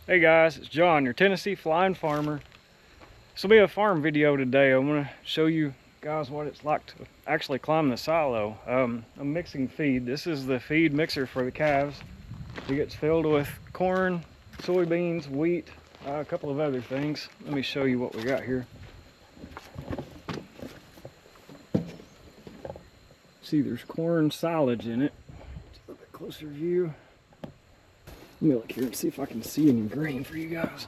Hey guys, it's John, your Tennessee flying farmer. This will be a farm video today. I want to show you guys what it's like to actually climb the silo. I'm mixing feed. This is the feed mixer for the calves. It gets filled with corn, soybeans, wheat, a couple of other things. Let me show you what we got here. See, there's corn silage in it. It's a little bit closer view. Let me look here and see if I can see any grain for you guys.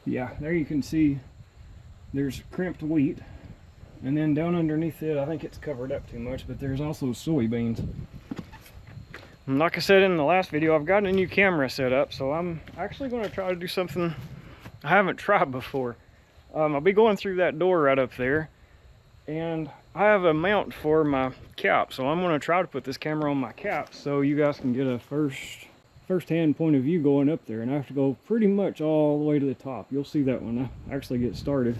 Yeah, there you can see there's crimped wheat, and then down underneath it, I think it's covered up too much, but there's also soybeans. And like I said in the last video, I've got a new camera set up, so I'm actually going to try to do something I haven't tried before. I'll be going through that door right up there, and I have a mount for my cap, so I'm going to try to put this camera on my cap so you guys can get a first-hand point of view going up there. And I have to go pretty much all the way to the top. You'll see that when I actually get started.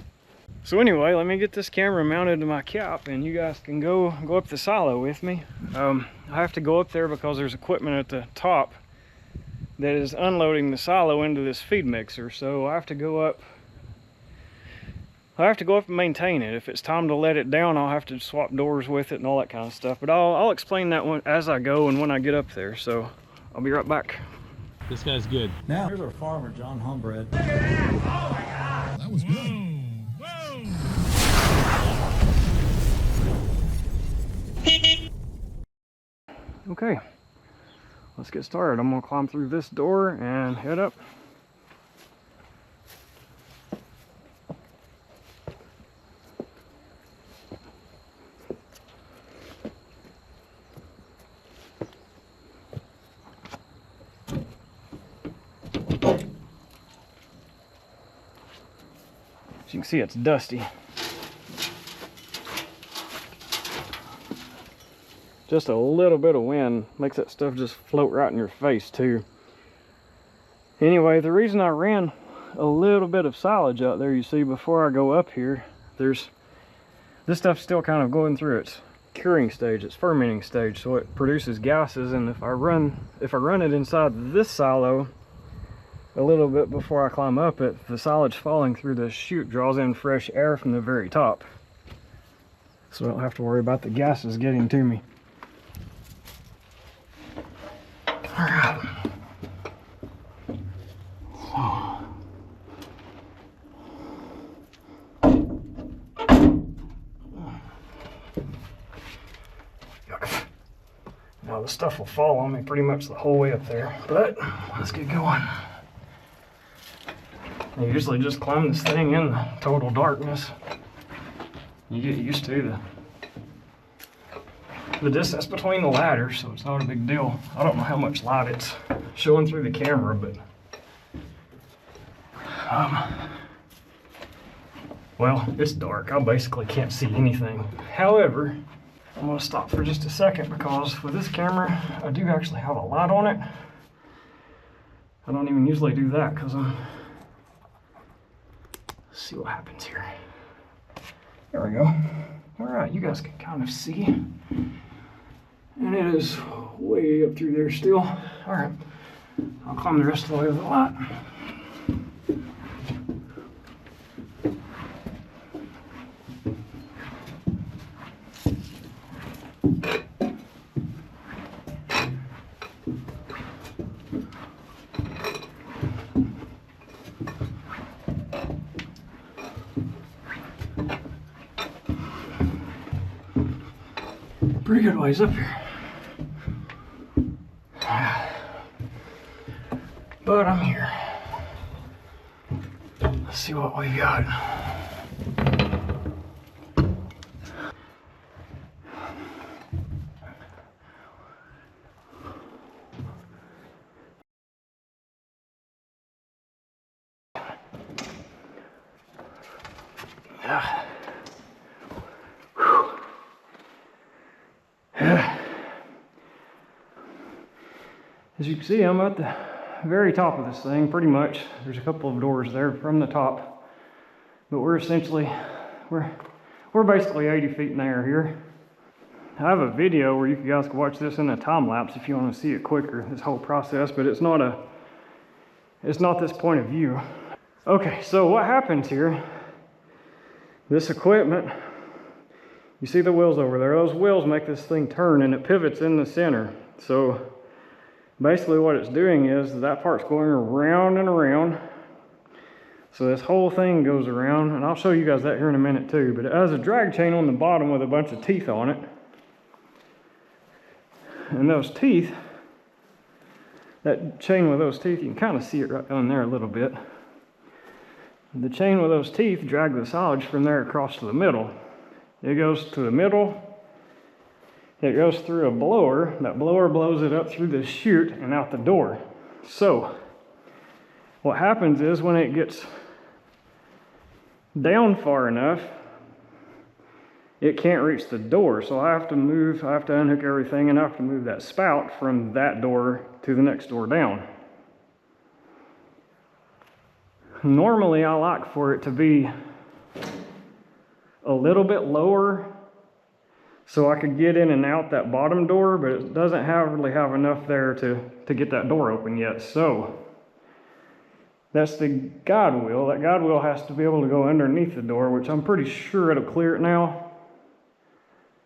So anyway, let me get this camera mounted to my cap and you guys can go up the silo with me. I have to go up there because there's equipment at the top that is unloading the silo into this feed mixer, so I have to go up and maintain it. If it's time to let it down, I'll have to swap doors with it and all that kind of stuff. But I'll explain that one as I go and when I get up there. So I'll be right back. This guy's good. Now, here's our farmer, John Humbred. Look at that! Oh my God! That was good. Whoa! Okay, let's get started. I'm gonna climb through this door and head up. As you can see, it's dusty. Just a little bit of wind makes that stuff just float right in your face too. Anyway, the reason I ran a little bit of silage out there, you see, before I go up here, this stuff's still kind of going through its curing stage, its fermenting stage, so it produces gases. And if I run it inside this silo a little bit before I climb up it, the silage falling through the chute draws in fresh air from the very top, so I don't have to worry about the gases getting to me. Alright. Now the stuff will fall on me pretty much the whole way up there, but let's get going. I usually just climb this thing in the total darkness. You get used to the distance between the ladders, so it's not a big deal. I don't know how much light it's showing through the camera, but well, it's dark. I basically can't see anything. However, I'm going to stop for just a second because with this camera, I do actually have a light on it. I don't even usually do that because let's see what happens here. There we go. All right, you guys can kind of see. And it is way up through there still. All right, I'll climb the rest of the way with the light. Pretty good ways up here. But I'm here. Let's see what we got. As you can see, I'm at the very top of this thing, pretty much. There's a couple of doors there from the top, but we're basically 80 feet in the air here. I have a video where you guys can watch this in a time lapse if you want to see it quicker, this whole process, but it's not a it's not this point of view. Okay, so what happens here, this equipment, you see the wheels over there, those wheels make this thing turn and it pivots in the center. So basically what it's doing is that part's going around and around. So this whole thing goes around, and I'll show you guys that here in a minute too, but it has a drag chain on the bottom with a bunch of teeth on it. And those teeth, that chain with those teeth, you can kind of see it right down there a little bit. The chain with those teeth drag the silage from there across to the middle. It goes to the middle, it goes through a blower, that blower blows it up through the chute and out the door. So what happens is when it gets down far enough, it can't reach the door. So I have to unhook everything, and I have to move that spout from that door to the next door down. Normally I like for it to be a little bit lower so I could get in and out that bottom door, but it doesn't really have enough there to get that door open yet. So that's the guide wheel. That guide wheel has to be able to go underneath the door, which I'm pretty sure it'll clear it now.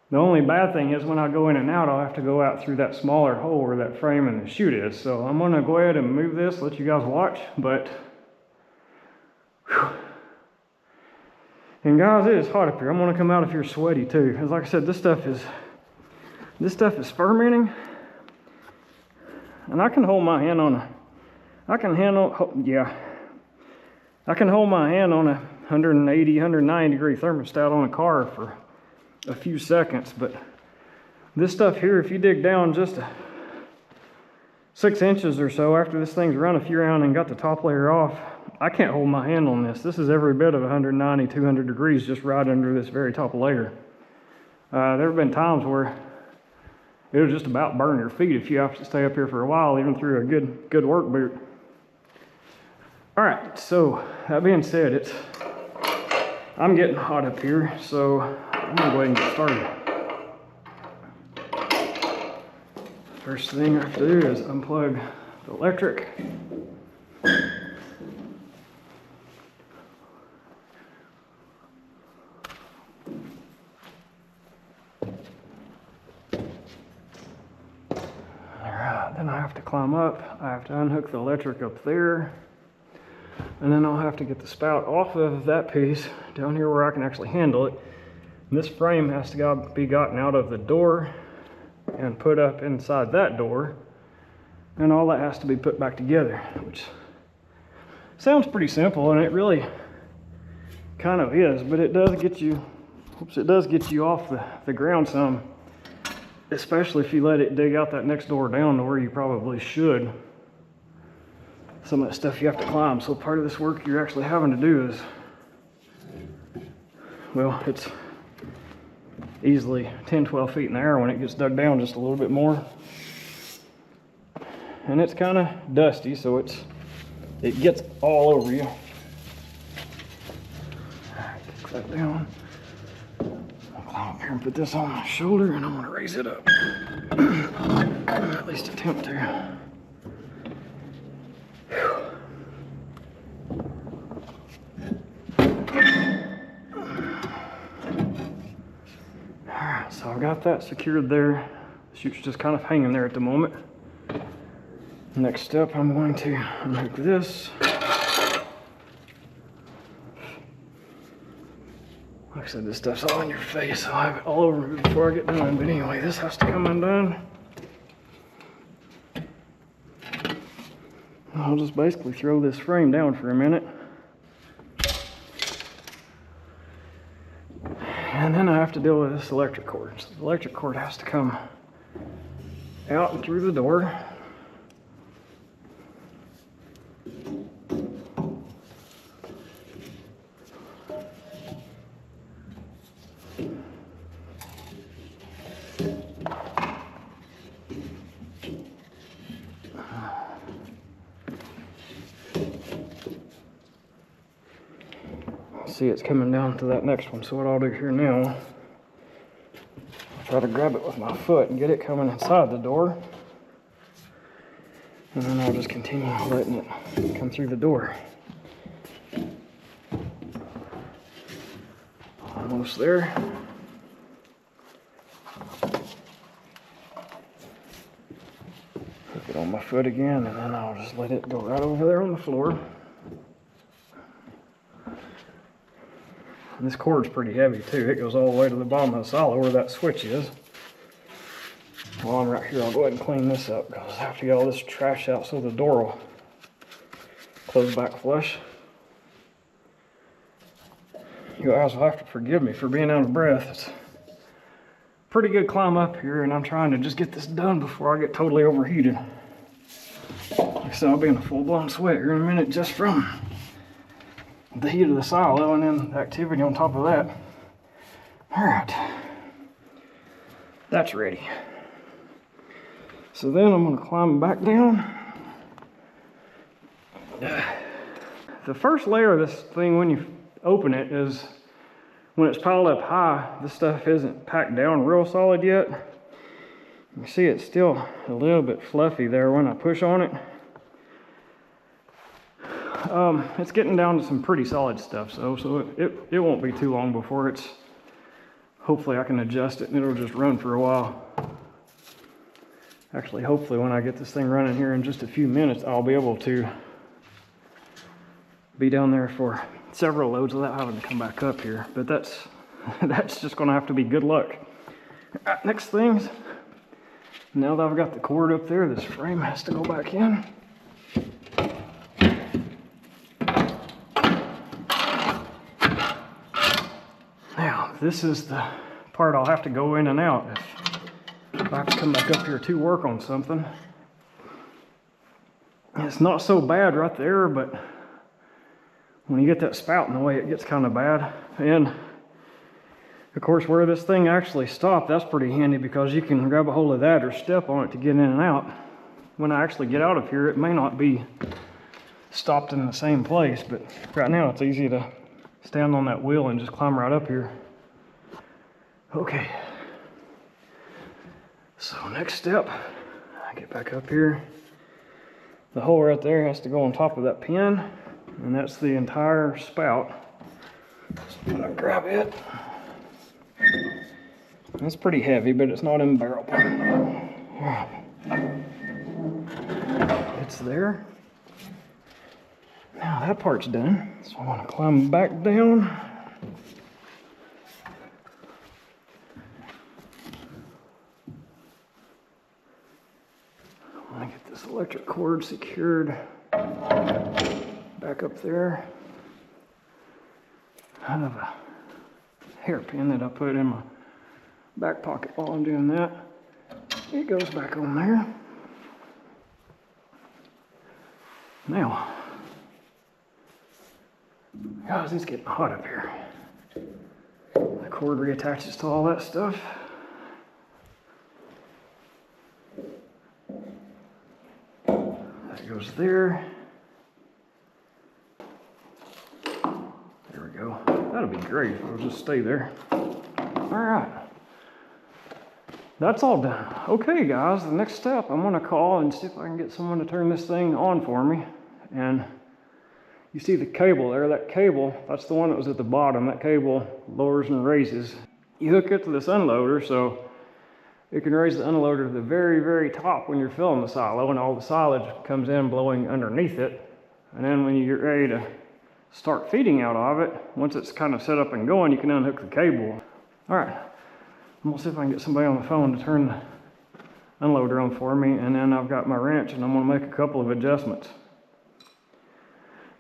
The only bad thing is when I go in and out, I'll have to go out through that smaller hole where that frame and the chute is. So I'm gonna go ahead and move this, let you guys watch, but whew. And guys, it is hot up here. I'm gonna come out of here sweaty too, because like I said, this stuff is fermenting, and I can hold my hand on a, I can hold my hand on a 180, 190 degree thermostat on a car for a few seconds, but this stuff here, if you dig down just 6 inches or so after this thing's run a few rounds and got the top layer off, I can't hold my hand on this. This is every bit of 190, 200 degrees just right under this very top layer. There have been times where it'll just about burn your feet if you have to stay up here for a while, even through a good work boot. All right, so that being said, I'm getting hot up here, so I'm gonna go ahead and get started. First thing I have to do is unplug the electric. Alright, then I have to climb up. I have to unhook the electric up there. And then I'll have to get the spout off of that piece down here where I can actually handle it. And this frame has to be gotten out of the door and put up inside that door. And all that has to be put back together, which sounds pretty simple, and it really kind of is, but it does get you, off the ground some, especially if you let it dig out that next door down to where you probably should. Some of that stuff you have to climb, so part of this work you're actually having to do is, well, it's easily 10-12 feet in the air when it gets dug down just a little bit more. And it's kind of dusty, so it gets all over you. Alright, kick that down. I'll climb up here and put this on my shoulder, and I'm going to raise it up. Or at least attempt to. Alright, so I've got that secured there. The chute's just kind of hanging there at the moment. Next step, I'm going to unhook this. Like I said, this stuff's all in your face, so I have it all over me before I get done. But anyway, this has to come undone. I'll just basically throw this frame down for a minute. And then I have to deal with this electric cord. So the electric cord has to come out and through the door. See, it's coming down to that next one. So what I'll do here now, I'll try to grab it with my foot and get it coming inside the door. And then I'll just continue letting it come through the door. Almost there. Hook it on my foot again, and then I'll just let it go right over there on the floor. And this cord's pretty heavy too. It goes all the way to the bottom of the silo where that switch is. While I'm right here, I'll go ahead and clean this up because I have to get all this trash out so the door will close back flush. You guys will have to forgive me for being out of breath. It's a pretty good climb up here, and I'm trying to just get this done before I get totally overheated. Like I said, I'll be in a full-blown sweat here in a minute just from the heat of the silo and then the activity on top of that. All right, that's ready. So then I'm gonna climb back down. The first layer of this thing when you open it is when it's piled up high, this stuff isn't packed down real solid yet. You see it's still a little bit fluffy there when I push on it. It's getting down to some pretty solid stuff, so it won't be too long before it's, hopefully I can adjust it and it'll just run for a while. Actually, hopefully when I get this thing running here in just a few minutes, I'll be able to be down there for several loads without having to come back up here. But that's just gonna have to be good luck. Next things, now that I've got the cord up there, this frame has to go back in. Now, this is the part I'll have to go in and out if I have to come back up here to work on something. It's not so bad right there, but when you get that spout in the way, it gets kind of bad. And of course, where this thing actually stopped, that's pretty handy because you can grab a hold of that or step on it to get in and out. When I actually get out of here, it may not be stopped in the same place, but right now it's easy to stand on that wheel and just climb right up here. Okay. So next step, I get back up here. The hole right there has to go on top of that pin, and that's the entire spout. So I'm gonna grab it. It's pretty heavy, but it's not in the barrel part. It's there. Now that part's done, so I'm gonna climb back down. I'm gonna get this electric cord secured back up there. I have a hairpin that I put in my back pocket while I'm doing that. It goes back on there. Now, guys, it's getting hot up here. The cord reattaches to all that stuff. That goes there. There we go. That'll be great if it'll just stay there. All right. That's all done. Okay, guys, the next step, I'm gonna call and see if I can get someone to turn this thing on for me. And you see the cable there, that cable, that's the one that was at the bottom. That cable lowers and raises. You hook it to this unloader, so it can raise the unloader to the very, very top when you're filling the silo, and all the silage comes in blowing underneath it. And then when you get ready to start feeding out of it, once it's kind of set up and going, you can unhook the cable. All right, I'm gonna see if I can get somebody on the phone to turn the unloader on for me, and then I've got my wrench and I'm gonna make a couple of adjustments.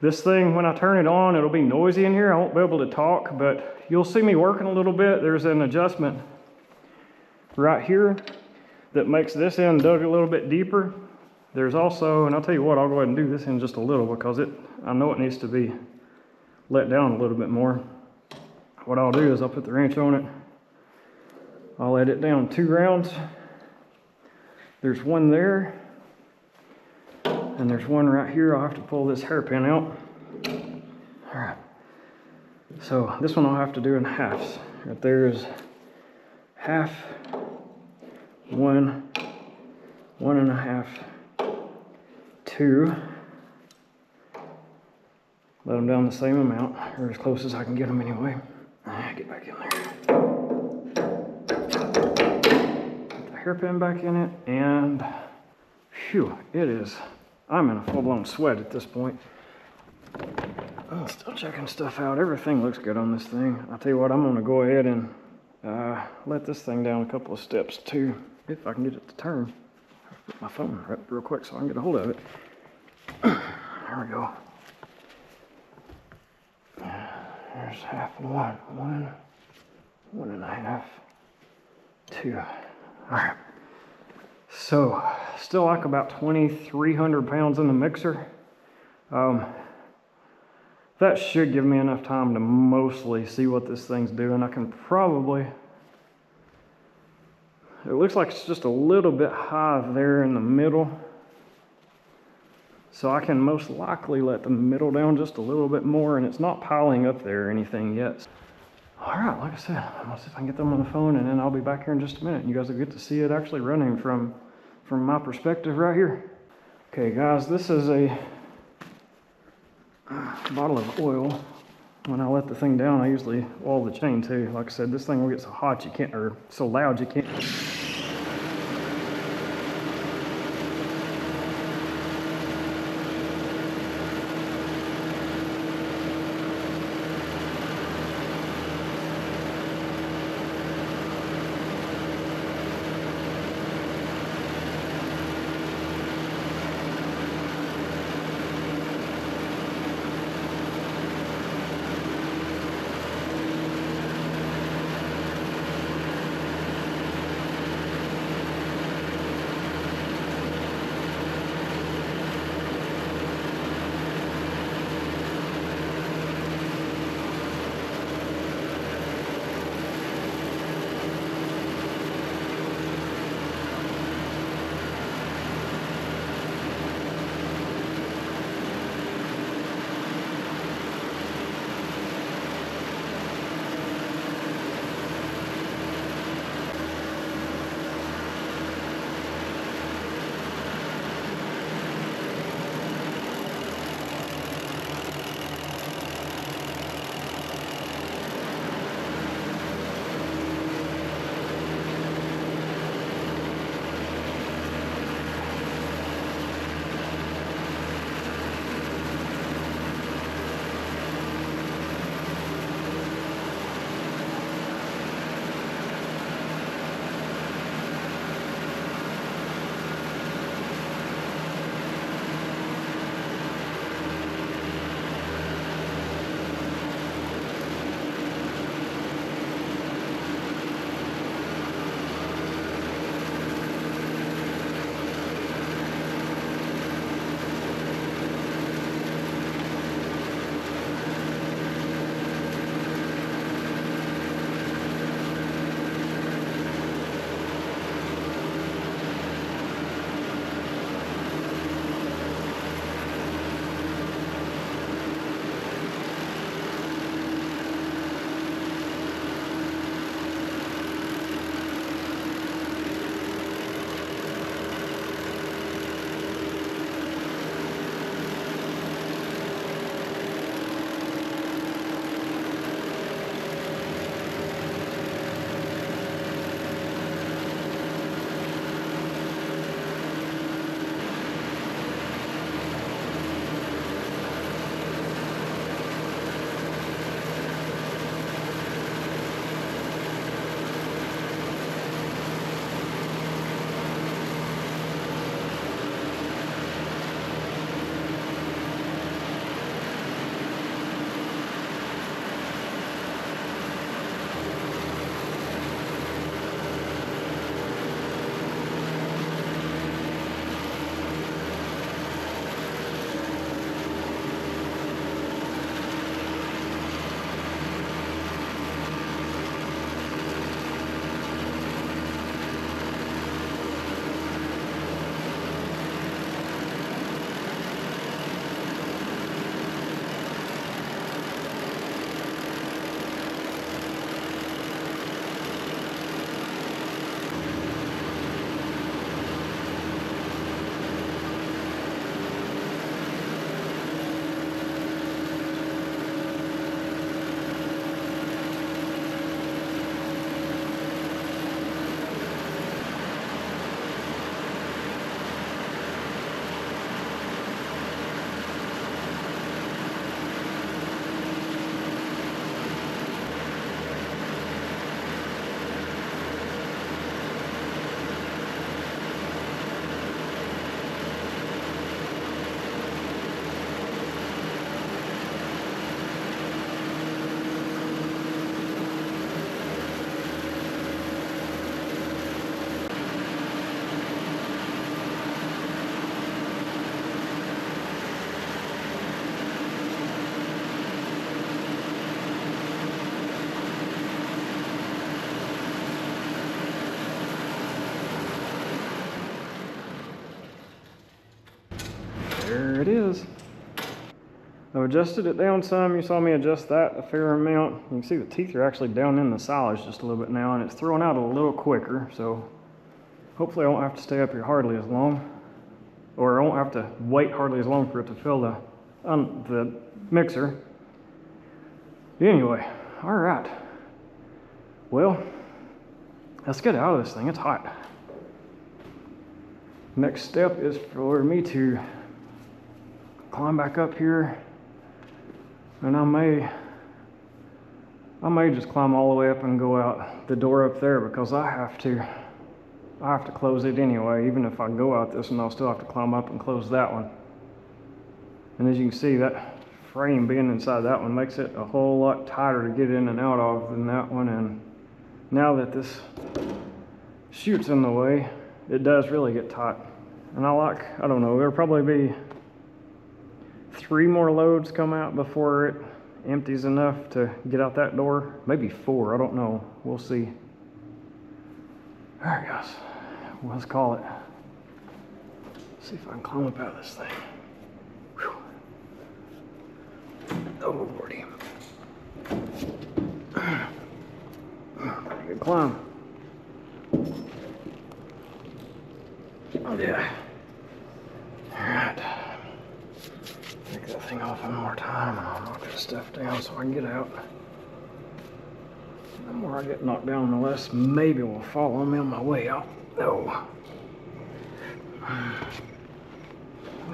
This thing, when I turn it on, it'll be noisy in here. I won't be able to talk, but you'll see me working a little bit. There's an adjustment right here that makes this end dug a little bit deeper. There's also, and I'll tell you what, I'll go ahead and do this end just a little because I know it needs to be let down a little bit more. What I'll do is I'll put the wrench on it. I'll let it down 2 rounds. There's one there, and there's one right here. I'll have to pull this hairpin out. All right. So this one I'll have to do in halves. Right there is half, 1, 1 1/2, 2. Let them down the same amount, or as close as I can get them anyway. Get back in there. Put the hairpin back in it, and phew, it is. I'm in a full-blown sweat at this point. I'm still checking stuff out. Everything looks good on this thing. I'll tell you what, I'm going to go ahead and let this thing down a couple of steps too, if I can get it to turn. I'll put my phone up real quick so I can get a hold of it. There we go. There's half and one. 1.5, 2. All right. So, still like about 2,300 pounds in the mixer. That should give me enough time to mostly see what this thing's doing. I can probably, it looks like it's just a little bit high there in the middle. So I can most likely let the middle down just a little bit more, and it's not piling up there or anything yet. All right, like I said, I'm gonna see if I can get them on the phone, and then I'll be back here in just a minute. You guys will get to see it actually running from my perspective right here. Okay guys, this is a bottle of oil. When I let the thing down, I usually oil the chain too. Like I said, this thing will get so hot you can't, or so loud you can't. is. I've adjusted it down some. You saw me adjust that a fair amount. You can see the teeth are actually down in the silage just a little bit now, and it's throwing out a little quicker, so hopefully I won't have to stay up here hardly as long, or I won't have to wait hardly as long for it to fill the mixer. Anyway, all right. Well, let's get out of this thing. It's hot. Next step is for me to climb back up here, and I may just climb all the way up and go out the door up there, because I have to close it anyway. Even if I go out this one, I'll still have to climb up and close that one. And as you can see, that frame being inside that one makes it a whole lot tighter to get in and out of than that one. And now that this chute's in the way, it does really get tight. And I don't know, there'll probably be 3 more loads come out before it empties enough to get out that door. Maybe 4, I don't know. We'll see. All right, guys, let's call it. See if I can climb up out of this thing. Whew. Oh, lordy. Pretty good climb. Oh, yeah. All right. Take that thing off one more time, and I'll knock this stuff down so I can get out. The more I get knocked down, the less maybe will fall on me on my way out. No. I'm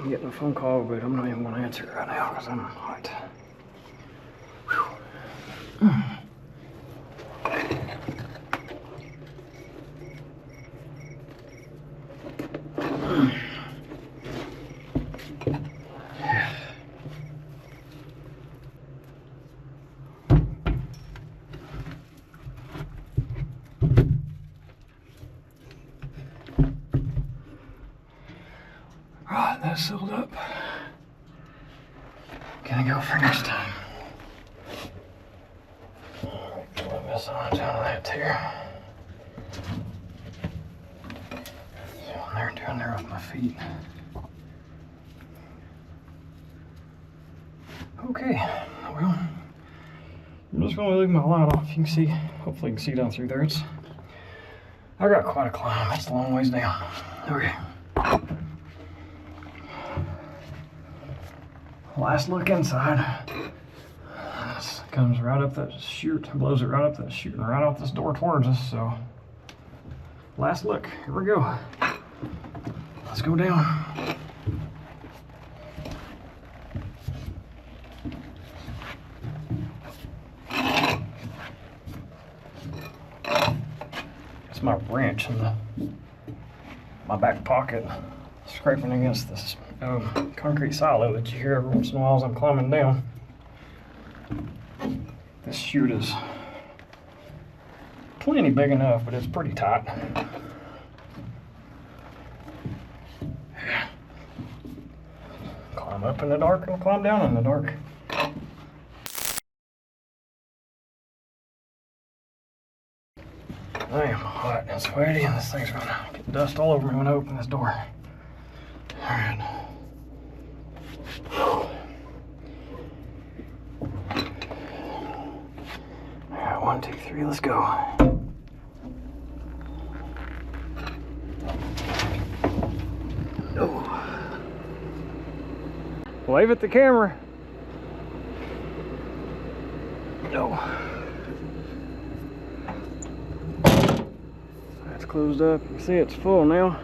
getting a phone call, but I'm not even going to answer it right now because I'm hot. Whew. Right, that's sealed up. Gonna go for next time. Put a mess on down that here. Down there with my feet. Okay, well, I'm just gonna leave my light off. You can see, hopefully you can see down through there. I got quite a climb. It's a long ways down. Okay. Last look inside. This comes right up that chute, blows it right up that chute and right out this door towards us. So, last look. Here we go. Let's go down. It's my wrench in my back pocket, scraping against this concrete silo that you hear every once in a while as I'm climbing down. This chute is plenty big enough, but it's pretty tight. Climb up in the dark and climb down in the dark. I am hot and sweaty, and this thing's gonna get dust all over me when I open this door. Alright. Alright, 1, 2, 3, let's go. Oh. Wave at the camera. No. That's closed up. You see it's full now.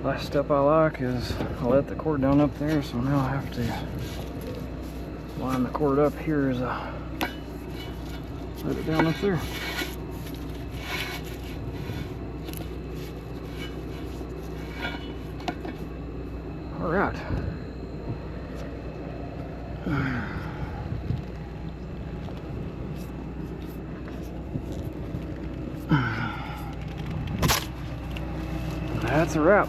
Last step I like is I let the cord down up there, so now I have to line the cord up here as I let it down up there. All right. That's a wrap.